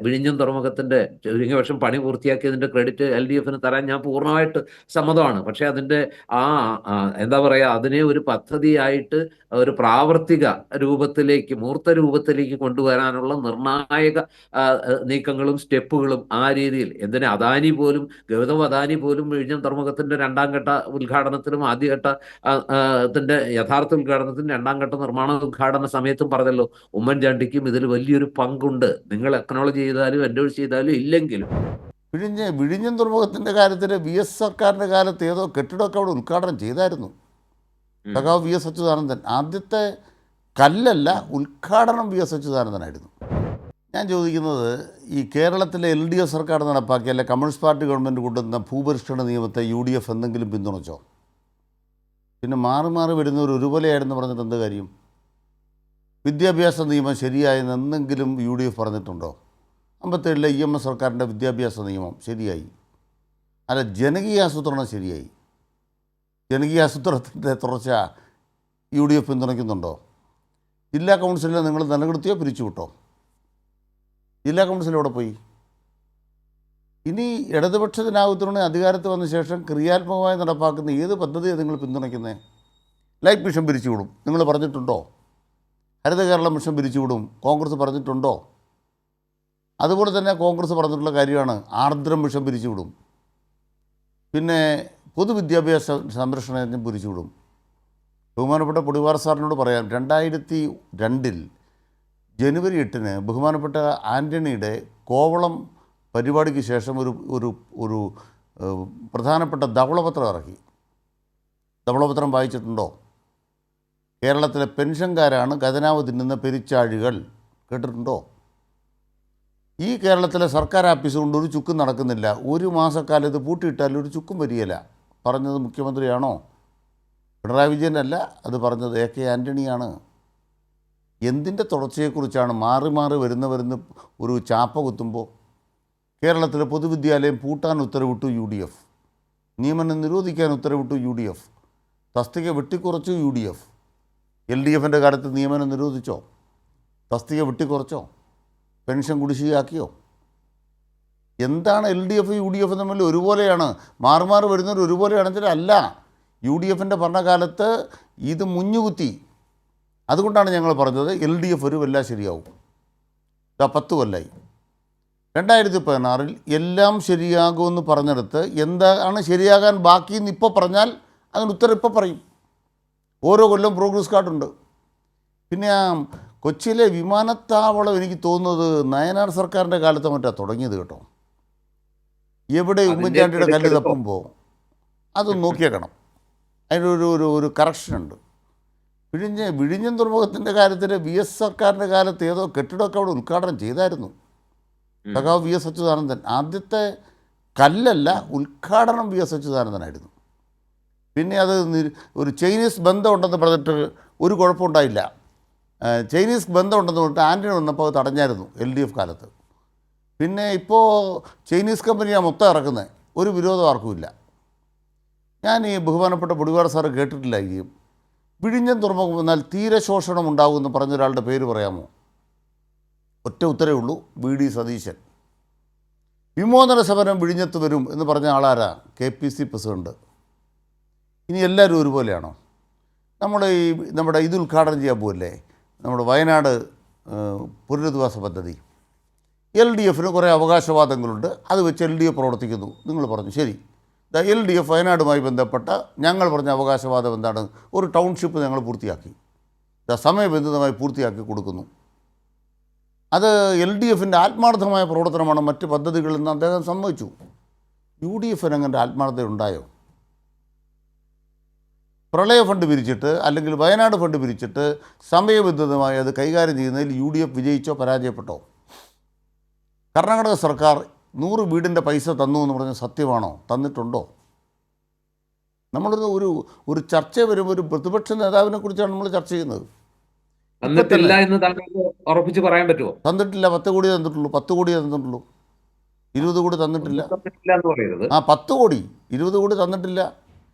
വിഴിഞ്ഞം തുറമുഖത്തിന്റെ ചുരുങ്ങിയ പണി പൂർത്തിയാക്കിയതിന്റെ ക്രെഡിറ്റ് LDF-ന് തരാൻ ഞാൻ പൂർണ്ണമായിട്ട് സമ്മതമാണ്. പക്ഷെ അതിന്റെ ആ ആ, എന്താ പറയാ, അതിനെ ഒരു പദ്ധതിയായിട്ട് ഒരു പ്രാവർത്തിക രൂപത്തിലേക്ക്, മൂർത്ത രൂപത്തിലേക്ക് കൊണ്ടുവരാനുള്ള നിർണായക നീക്കങ്ങളും സ്റ്റെപ്പുകളും ആ രീതിയിൽ, എന്തിനാ അദാനി പോലും, ഗൗതം അദാനി പോലും വിഴിഞ്ഞം തുറമുഖത്തിന്റെ രണ്ടാം ഘട്ട ഉദ്ഘാടനത്തിലും ആദ്യഘട്ട ത്തിന്റെ യഥാർത്ഥ ഉദ്ഘാടനത്തിനും രണ്ടാം ഘട്ട നിർമ്മാണ ഉദ്ഘാടന സമയത്തും പറഞ്ഞല്ലോ, ഉമ്മൻചാണ്ടിക്കും ഇതിൽ വലിയൊരു പങ്കുണ്ട്, നിങ്ങൾ അക്നോളജ് ചെയ്താലും എൻഡോഴ്സ് ചെയ്താലും ഇല്ലെങ്കിലും. വിഴിഞ്ഞം തുറമുഖത്തിൻ്റെ കാര്യത്തിൽ VS സർക്കാരിൻ്റെ കാലത്ത് ഏതോ കെട്ടിടമൊക്കെ അവിടെ ഉദ്ഘാടനം ചെയ്തായിരുന്നു. സഖാവ് VS അച്യുതാനന്ദൻ. ആദ്യത്തെ കല്ലല്ല, ഉദ്ഘാടനം VS അച്യുതാനന്ദനായിരുന്നു. ഞാൻ ചോദിക്കുന്നത്, ഈ കേരളത്തിലെ LDF സർക്കാർ നടപ്പാക്കിയ, അല്ലെ കമ്മ്യൂണിസ്റ്റ് പാർട്ടി ഗവൺമെൻറ് കൊണ്ടുവന്ന ഭൂപരിഷ്കരണ നിയമത്തെ UDF എന്തെങ്കിലും പിന്തുണച്ചോ? പിന്നെ മാറി മാറി വരുന്നവർ ഒരുപോലെയായിരുന്നു പറഞ്ഞിട്ട് എന്ത് കാര്യം? വിദ്യാഭ്യാസ നിയമം ശരിയായെന്ന് എന്തെങ്കിലും UDF പറഞ്ഞിട്ടുണ്ടോ? 57-ലെ EMS സർക്കാരിൻ്റെ വിദ്യാഭ്യാസ നിയമം ശരിയായി. അല്ല, ജനകീയാസൂത്രണം ശരിയായി. ജനകീയാസൂത്രണത്തിൻ്റെ തുടർച്ച UDF പിന്തുണയ്ക്കുന്നുണ്ടോ? ജില്ലാ കൗൺസിലിനെ നിങ്ങൾ നിലനിർത്തിയോ പിരിച്ചുവിട്ടോ? ജില്ലാ കൗൺസിൽ എവിടെ പോയി? ഇനി ഇടതുപക്ഷത്തിനാകത്തുകൊണ്ട് അധികാരത്തിൽ വന്ന ശേഷം ക്രിയാത്മകമായി നടപ്പാക്കുന്ന ഏത് പദ്ധതിയാണ് നിങ്ങൾ പിന്തുണയ്ക്കുന്നത്? ലൈഫ് മിഷൻ പിരിച്ചുവിടും നിങ്ങൾ പറഞ്ഞിട്ടുണ്ടോ? ഹരിത കേരളം മിഷൻ പിരിച്ചുവിടും കോൺഗ്രസ് പറഞ്ഞിട്ടുണ്ടോ? അതുപോലെ തന്നെ കോൺഗ്രസ് പറഞ്ഞിട്ടുള്ള കാര്യമാണ് ആർദ്രം മിഷൻ പിരിച്ചുവിടും. പിന്നെ പൊതുവിദ്യാഭ്യാസ സംരക്ഷണം പിരിച്ചുവിടും. ബഹുമാനപ്പെട്ട പൊടിവാർ സാറിനോട് പറയാം, 2002 ജനുവരി 8 ബഹുമാനപ്പെട്ട ആൻ്റണിയുടെ കോവളം പരിപാടിക്ക് ശേഷം ഒരു പ്രധാനപ്പെട്ട ധവളപത്രം ഇറക്കി. ധവളപത്രം വായിച്ചിട്ടുണ്ടോ? കേരളത്തിലെ പെൻഷൻകാരാണ് ഖജനാവ് തിന്നുന്ന പെരിച്ചാഴികൾ. കേട്ടിട്ടുണ്ടോ? ഈ കേരളത്തിലെ സർക്കാർ ആഫീസ് കൊണ്ട് ഒരു ചുക്കും നടക്കുന്നില്ല. ഒരു മാസക്കാലത്ത് പൂട്ടിയിട്ടാൽ ഒരു ചുക്കും വരികയില്ല. പറഞ്ഞത് മുഖ്യമന്ത്രിയാണോ? പിണറായി വിജയനല്ല, അത് പറഞ്ഞത് AK ആൻ്റണിയാണ്. എന്തിൻ്റെ തുടർച്ചയെക്കുറിച്ചാണ് മാറി മാറി വരുന്ന ഒരു ചാപ്പ കുത്തുമ്പോൾ കേരളത്തിലെ പൊതുവിദ്യാലയം പൂട്ടാൻ ഉത്തരവിട്ടു UDF, നിയമനം നിരോധിക്കാൻ ഉത്തരവിട്ടു UDF, തസ്തിക വെട്ടിക്കുറച്ചു UDF. LDF-ൻ്റെ കാലത്ത് നിയമനം നിരോധിച്ചോ? തസ്തിക വെട്ടിക്കുറച്ചോ? പെൻഷൻ കുടിശ്ശികയാക്കിയോ? എന്താണ് LDF UDF തമ്മിൽ ഒരുപോലെയാണ്? മാറി മാറി വരുന്നവർ ഒരുപോലെയാണെന്ന് വെച്ചാൽ അല്ല. UDF-ൻ്റെ ഭരണകാലത്ത് ഇത് മുഞ്ഞുകുത്തി. അതുകൊണ്ടാണ് ഞങ്ങൾ പറഞ്ഞത് LDF ഒരു വല്ല ശരിയാവും. 10 കൊല്ലമായി. 2016 എല്ലാം ശരിയാകുമെന്ന് പറഞ്ഞെടുത്ത് എന്താണ് ശരിയാകാൻ ബാക്കിയെന്ന് ഇപ്പോൾ പറഞ്ഞാൽ അതിന് ഉത്തരം ഇപ്പോൾ പറയും. ഓരോ കൊല്ലം പ്രോഗ്രസ് കാർഡുണ്ട്. പിന്നെ കൊച്ചിയിലെ വിമാനത്താവളം എനിക്ക് തോന്നുന്നത് നയനാർ സർക്കാരിൻ്റെ കാലത്ത് മറ്റാ തുടങ്ങിയത് കേട്ടോ. എവിടെ ഉമ്മൻചാണ്ടിയുടെ കല്ല് തപ്പുമ്പോൾ അത് നോക്കിയേക്കണം. അതിനൊരു കറക്ഷനുണ്ട്. വിഴിഞ്ഞം തുറമുഖത്തിൻ്റെ കാര്യത്തിൽ VS സർക്കാരിൻ്റെ കാലത്ത് ഏതോ കെട്ടിടമൊക്കെ അവിടെ ഉദ്ഘാടനം ചെയ്തായിരുന്നു. സഖാവ് VS അച്യുതാനന്ദൻ. ആദ്യത്തെ കല്ലല്ല, ഉദ്ഘാടനം VS അച്യുതാനന്ദനായിരുന്നു. പിന്നെ അത് ഒരു ചൈനീസ് ബന്ധമുണ്ടെന്ന് പറഞ്ഞിട്ട് ഒരു കുഴപ്പമുണ്ടായില്ല. ചൈനീസ് ബന്ധമുണ്ടെന്ന് പറഞ്ഞിട്ട് ആൻ്റണി വന്നപ്പോൾ അത് തടഞ്ഞായിരുന്നു LDF കാലത്ത്. പിന്നെ ഇപ്പോൾ ചൈനീസ് കമ്പനിയാണ് മൊത്തം ഇറക്കുന്നത്. ഒരു വിരോധം ആർക്കുമില്ല. ഞാൻ ഈ ബഹുമാനപ്പെട്ട പൊടിവാർ സാറ് കേട്ടിട്ടില്ലായിരിക്കും. വിഴിഞ്ഞം തുറമുഖം വന്നാൽ തീരശോഷണം ഉണ്ടാകുമെന്ന് പറഞ്ഞൊരാളുടെ പേര് പറയാമോ? ഒറ്റ ഉത്തരവേ ഉള്ളൂ, VD സതീശൻ. വിമോചന സമരം വിഴിഞ്ഞത്ത് വരും എന്ന് പറഞ്ഞ ആളാരാ? KPC president. ഇനി എല്ലാവരും ഒരുപോലെയാണോ? നമ്മുടെ ഇത് ഉദ്ഘാടനം ചെയ്യാൻ പോകല്ലേ, നമ്മുടെ വയനാട് പുനരധിവാസ പദ്ധതി. LDF-ന് കുറേ അവകാശവാദങ്ങളുണ്ട്, അത് വെച്ച് LDF പ്രവർത്തിക്കുന്നു. നിങ്ങൾ പറഞ്ഞു ശരി. LDF വയനാടുമായി ബന്ധപ്പെട്ട ഞങ്ങൾ പറഞ്ഞ അവകാശവാദം എന്താണ്? ഒരു ടൗൺഷിപ്പ് ഞങ്ങൾ പൂർത്തിയാക്കി, സമയബന്ധിതമായി പൂർത്തിയാക്കി കൊടുക്കുന്നു. അത് LDF-ൻ്റെ ആത്മാർത്ഥമായ പ്രവർത്തനമാണ്, മറ്റ് പദ്ധതികളിൽ നിന്ന് അദ്ദേഹം സമ്മതിച്ചു. UDF-ന് അങ്ങനെ ആത്മാർത്ഥത ഉണ്ടായോ? പ്രളയ ഫണ്ട് പിരിച്ചിട്ട് അല്ലെങ്കിൽ വയനാട് ഫണ്ട് പിരിച്ചിട്ട് സമയബന്ധിതമായി അത് കൈകാര്യം ചെയ്യുന്നതിൽ UDF വിജയിച്ചോ പരാജയപ്പെട്ടോ? കർണാടക സർക്കാർ 100 വീടിൻ്റെ പൈസ തന്നു എന്ന് പറഞ്ഞ സത്യമാണോ? തന്നിട്ടുണ്ടോ? നമ്മളൊരു ചർച്ച വരുമ്പോൾ ഒരു പ്രതിപക്ഷ നേതാവിനെ കുറിച്ചാണ് നമ്മൾ ചർച്ച ചെയ്യുന്നത്. തന്നിട്ടില്ല എന്ന് താങ്കൾക്ക് ഉറപ്പിച്ച് പറയാൻ പറ്റുമോ? തന്നിട്ടില്ല. 10 കോടി തന്നിട്ടുള്ളൂ. 10 കോടി തന്നിട്ടുള്ളൂ. 20 കോടി തന്നിട്ടില്ല. 10 കോടി 20 കോടി തന്നിട്ടില്ല.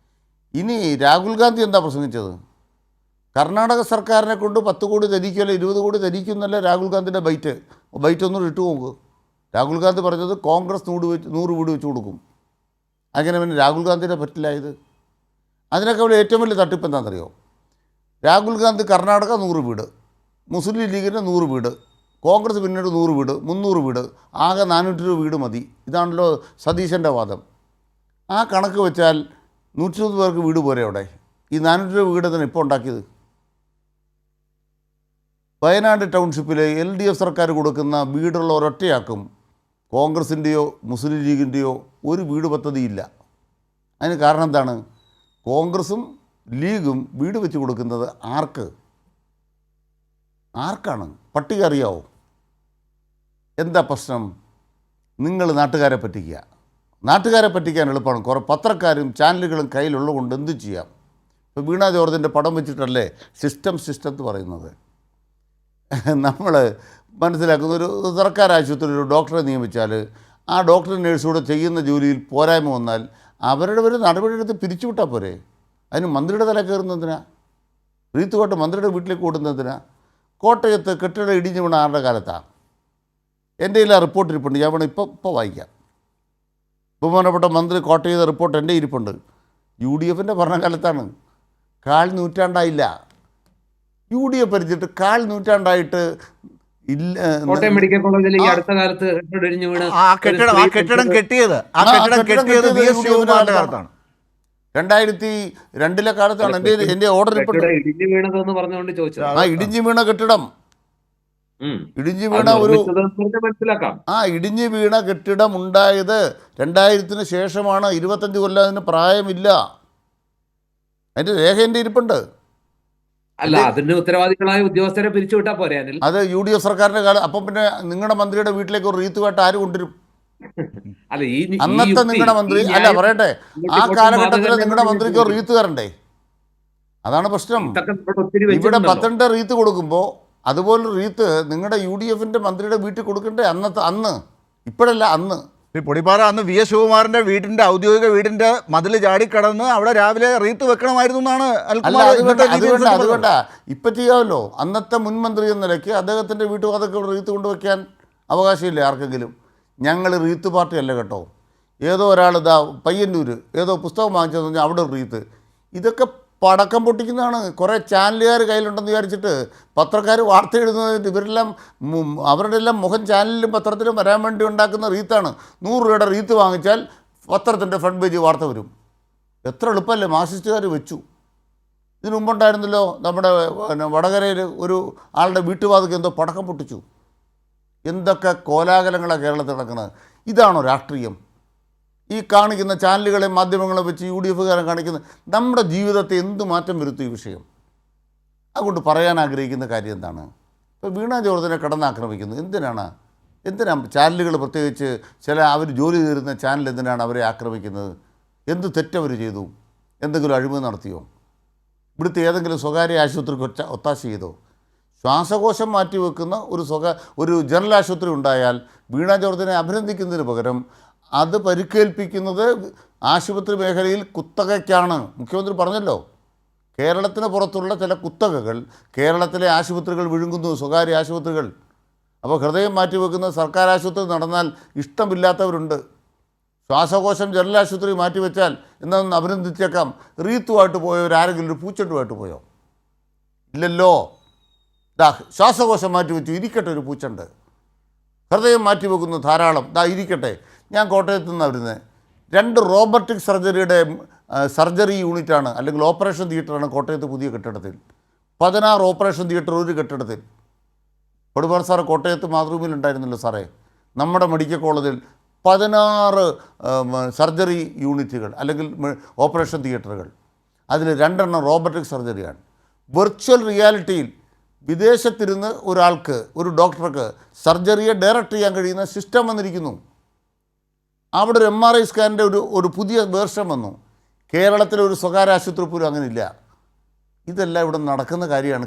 ഇനി രാഹുൽ ഗാന്ധി എന്താ പ്രസംഗിച്ചത്? കർണാടക സർക്കാരിനെ കൊണ്ട് 10 കോടി തരിക്കുമല്ലോ 20 കോടി തരിക്കുന്നല്ല രാഹുൽ ഗാന്ധിയുടെ ബൈറ്റ് ഒന്നും ഇട്ടു നോക്ക്. രാഹുൽ ഗാന്ധി പറഞ്ഞത് കോൺഗ്രസ് 100 വീട് വെച്ച് കൊടുക്കും. അങ്ങനെ പിന്നെ രാഹുൽ ഗാന്ധിയുടെ പറ്റില്ല ഇത്. അതിനൊക്കെ അവിടെ ഏറ്റവും വലിയ തട്ടിപ്പ് എന്താണെന്നറിയോ? രാഹുൽ ഗാന്ധി കർണാടക 100 വീട്, മുസ്ലിം ലീഗിന് 100 വീട്, കോൺഗ്രസ് പിന്നീട് 100 വീട്, 300 വീട്, ആകെ 420 വീട് മതി. ഇതാണല്ലോ സതീശൻ്റെ വാദം. ആ കണക്ക് വെച്ചാൽ 120 പേർക്ക് വീട് പോരെ അവിടെ? ഈ 420 വീട് തന്നെ ഇപ്പോൾ ഉണ്ടാക്കിയത്. വയനാട് ടൗൺഷിപ്പിൽ LDF സർക്കാർ കൊടുക്കുന്ന വീടുള്ള ഒരൊറ്റയാക്കും കോൺഗ്രസിൻ്റെയോ മുസ്ലിം ലീഗിൻ്റെയോ ഒരു വീട് പദ്ധതിയില്ല. അതിന് കാരണം എന്താണ്? കോൺഗ്രസും ലീഗും വീട് വെച്ച് കൊടുക്കുന്നത് ആർക്കാണ്? പട്ടിക അറിയാവോ? എന്താ പ്രശ്നം? നിങ്ങൾ നാട്ടുകാരെ പറ്റിക്കുക. നാട്ടുകാരെ പറ്റിക്കാൻ എളുപ്പമാണ്. കുറേ പത്രക്കാരും ചാനലുകളും കയ്യിലുള്ള കൊണ്ട് എന്ത് ചെയ്യാം? ഇപ്പോൾ വീണ ജോർജിൻ്റെ പടം വെച്ചിട്ടല്ലേ സിസ്റ്റം എന്ന് പറയുന്നത്. നമ്മൾ മനസ്സിലാക്കുന്ന ഒരു സർക്കാർ ആശുപത്രിയിൽ ഒരു ഡോക്ടറെ നിയമിച്ചാൽ ആ ഡോക്ടർ നേഴ്സൂടെ ചെയ്യുന്ന ജോലിയിൽ പോരായ്മ വന്നാൽ അവരുടെ ഒരു നടപടിയെടുത്ത് പിരിച്ചുവിട്ടാൽ പോരെ? അതിന് മന്ത്രിയുടെ തല കയറുന്നതിനാ? റീത്തുകോട്ട് മന്ത്രിയുടെ വീട്ടിലേക്ക് ഓടുന്നതിനാ? കോട്ടയത്ത് കെട്ടിടം ഇടിഞ്ഞു വീണ ആരുടെ കാലത്താണ്? എൻ്റെ കയ്യിൽ ആ റിപ്പോർട്ട് ഇരിപ്പുണ്ട്. ഞാൻ വേണം ഇപ്പോൾ വായിക്കാം. ബഹുമാനപ്പെട്ട മന്ത്രി കോട്ട് ചെയ്ത റിപ്പോർട്ട് എൻ്റെ ഇരിപ്പുണ്ട്. UDFൻ്റെ ഭരണകാലത്താണ്. 1/4 നൂറ്റാണ്ടായില്ല. UDF ഭരിച്ചിട്ട് 1/4 നൂറ്റാണ്ടായിട്ട് ഇല്ല. കോട്ടയം മെഡിക്കൽ കോളേജിൽ ഈ അടുത്ത കാലത്ത് കെട്ടിടം ഇടിഞ്ഞു വീണ് ആ കെട്ടിടം കെട്ടിയത് VS ശിവകുമാറിന്റെ കാലത്താണ്. 2002 കാലത്താണ് എൻ്റെ ഓർഡർ ഇരിപ്പുണ്ട്. ഇടിഞ്ഞു വീണതെന്ന് പറഞ്ഞുകൊണ്ട് ചോദിച്ചത്. ആ ഇടിഞ്ഞു വീണ കെട്ടിടം, ഇടിഞ്ഞു വീണ ഒരു മനസ്സിലാക്കാം. ഇടിഞ്ഞു വീണ കെട്ടിടം ഉണ്ടായത് 2000-ന് ശേഷമാണ്. 25 കൊല്ലം അതിന് പ്രായമില്ല. അതിൻ്റെ രേഖ എൻ്റെ ഇരിപ്പുണ്ട്. അല്ല, അതിന് ഉത്തരവാദികളായ ഉദ്യോഗസ്ഥരെ പിരിച്ചുവിട്ടാ പോരെ അനിൽ? അത് UDF സർക്കാരിൻ്റെ കാലം. അപ്പം പിന്നെ നിങ്ങളുടെ മന്ത്രിയുടെ വീട്ടിലേക്ക് ഒരു റീത്തുകാട്ട് ആര് കൊണ്ടുവരും? അല്ല, അന്നത്തെ നിങ്ങളുടെ മന്ത്രി അല്ല പറയട്ടെ, ആ കാലഘട്ടത്തിൽ നിങ്ങളുടെ മന്ത്രിക്ക് ഒരു റീത്ത് തരണ്ടേ? അതാണ് പ്രശ്നം. ഇവിടെ 12 റീത്ത് കൊടുക്കുമ്പോൾ അതുപോലൊരു റീത്ത് നിങ്ങളുടെ UDFൻ്റെ മന്ത്രിയുടെ വീട്ടിൽ കൊടുക്കണ്ടേ? അന്ന് ഇപ്പോഴല്ല, അന്ന്. പൊടിപ്പാറ അന്ന് VS ശിവകുമാറിന്റെ വീടിന്റെ ഔദ്യോഗിക വീടിന്റെ മതിൽ ചാടിക്കടന്ന് അവിടെ രാവിലെ റീത്ത് വെക്കണമായിരുന്നു എന്നാണ്. അതുകൊണ്ടാ ഇപ്പം ചെയ്യാമല്ലോ. അന്നത്തെ മുൻമന്ത്രി എന്ന നിലയ്ക്ക് അദ്ദേഹത്തിൻ്റെ വീട്ടുവാതൊക്കെ റീത്ത് കൊണ്ടുവയ്ക്കാൻ അവകാശമില്ല ആർക്കെങ്കിലും. ഞങ്ങൾ റീത്ത് പാർട്ടി അല്ല കേട്ടോ. ഏതോ ഒരാൾ പയ്യന്നൂർ ഏതോ പുസ്തകം വാങ്ങിച്ചതെന്ന് പറഞ്ഞാൽ അവിടെ ഒരു റീത്ത്. ഇതൊക്കെ പടക്കം പൊട്ടിക്കുന്നതാണ്. കുറേ ചാനലുകാർ കയ്യിലുണ്ടെന്ന് വിചാരിച്ചിട്ട് പത്രക്കാർ വാർത്ത എഴുതുന്നതിന് ഇവരെല്ലാം അവരുടെ എല്ലാം മുഖം ചാനലിലും പത്രത്തിലും വരാൻ വേണ്ടി ഉണ്ടാക്കുന്ന റീത്താണ്. 100 രൂപയുടെ റീത്ത് വാങ്ങിച്ചാൽ പത്രത്തിൻ്റെ ഫ്രണ്ട് പേജ് വാർത്ത വരും. എത്ര എളുപ്പമല്ലേ മാർക്സിസ്റ്റുകാർ വെച്ചു. ഇതിനു മുമ്പുണ്ടായിരുന്നല്ലോ നമ്മുടെ വടകരയിൽ ഒരു ആളുടെ വീട്ടുവാതിക്ക് എന്തോ പടക്കം പൊട്ടിച്ചു. എന്തൊക്കെ കോലാഹലങ്ങളാണ് കേരളത്തിൽ നടക്കുന്നത്. ഇതാണോ രാഷ്ട്രീയം? ഈ കാണിക്കുന്ന ചാനലുകളെ മാധ്യമങ്ങളെ വെച്ച് UDFകാരൻ കാണിക്കുന്ന നമ്മുടെ ജീവിതത്തെ എന്ത് മാറ്റം വരുത്തും ഈ വിഷയം? അതുകൊണ്ട് പറയാൻ ആഗ്രഹിക്കുന്ന കാര്യം എന്താണ്? ഇപ്പോൾ വീണ ജോർജിനെ കടന്നാക്രമിക്കുന്നു. എന്തിനാണ് ചാനലുകൾ, പ്രത്യേകിച്ച് ചില അവർ ജോലി തീരുന്ന ചാനൽ എന്തിനാണ് അവരെ ആക്രമിക്കുന്നത്? എന്ത് തെറ്റവർ ചെയ്തു? എന്തെങ്കിലും അഴിമതി നടത്തിയോ? ഇവിടുത്തെ ഏതെങ്കിലും സ്വകാര്യ ആശുപത്രിക്ക് ഒത്താശ ചെയ്തോ? ശ്വാസകോശം മാറ്റിവെക്കുന്ന ഒരു ജനറൽ ആശുപത്രി ഉണ്ടായാൽ വീണ ജോർജിനെ അഭിനന്ദിക്കുന്നതിന് പകരം അത് പരിക്കേൽപ്പിക്കുന്നത് ആശുപത്രി മേഖലയിൽ കുത്തകയ്ക്കാണ്. മുഖ്യമന്ത്രി പറഞ്ഞല്ലോ, കേരളത്തിന് പുറത്തുള്ള ചില കുത്തകകൾ കേരളത്തിലെ ആശുപത്രികൾ വിഴുങ്ങുന്നു, സ്വകാര്യ ആശുപത്രികൾ. അപ്പോൾ ഹൃദയം മാറ്റിവെക്കുന്ന സർക്കാർ ആശുപത്രി നടന്നാൽ ഇഷ്ടമില്ലാത്തവരുണ്ട്. ശ്വാസകോശം ജനറൽ ആശുപത്രി മാറ്റിവെച്ചാൽ എന്നൊന്ന് അഭിനന്ദിച്ചേക്കാം. റീത്തുമായിട്ട് പോയവരാരെങ്കിലും ഒരു പൂച്ചെണ്ടുമായിട്ട് പോയോ? ഇല്ലല്ലോ. ശ്വാസകോശം മാറ്റിവെച്ചു, ഇരിക്കട്ടെ ഒരു പൂച്ചണ്ട്. ഹൃദയം മാറ്റിവെക്കുന്നു ധാരാളം, ഇരിക്കട്ടെ. ഞാൻ കോട്ടയത്ത് നിന്നാണ് വരുന്നത്. 2 റോബോട്ടിക് സർജറി യൂണിറ്റാണ് അല്ലെങ്കിൽ ഓപ്പറേഷൻ തിയേറ്ററാണ് കോട്ടയത്ത് പുതിയ കെട്ടിടത്തിൽ. 16 ഓപ്പറേഷൻ തിയേറ്റർ ഒരു കെട്ടിടത്തിൽ. പൊടിപാറ സാറ് കോട്ടയത്ത് മാതൃഭൂമിയിലുണ്ടായിരുന്നല്ലോ സാറേ. നമ്മുടെ മെഡിക്കൽ കോളേജിൽ 16 സർജറി യൂണിറ്റുകൾ അല്ലെങ്കിൽ ഓപ്പറേഷൻ തിയേറ്ററുകൾ. അതിൽ 2 റോബോട്ടിക് സർജറിയാണ്. വെർച്വൽ റിയാലിറ്റിയിൽ വിദേശത്തിരുന്ന് ഒരു ഡോക്ടർക്ക് സർജറിയെ ഡയറക്റ്റ് ചെയ്യാൻ കഴിയുന്ന സിസ്റ്റം വന്നിരിക്കുന്നു. അവിടെ ഒരു MRI സ്കാനിൻ്റെ ഒരു പുതിയ വേർഷൻ വന്നു. കേരളത്തിലെ ഒരു സ്വകാര്യ ആശുപത്രി പോലും അങ്ങനെയില്ല. ഇതെല്ലാം ഇവിടെ നടക്കുന്ന കാര്യമാണ്.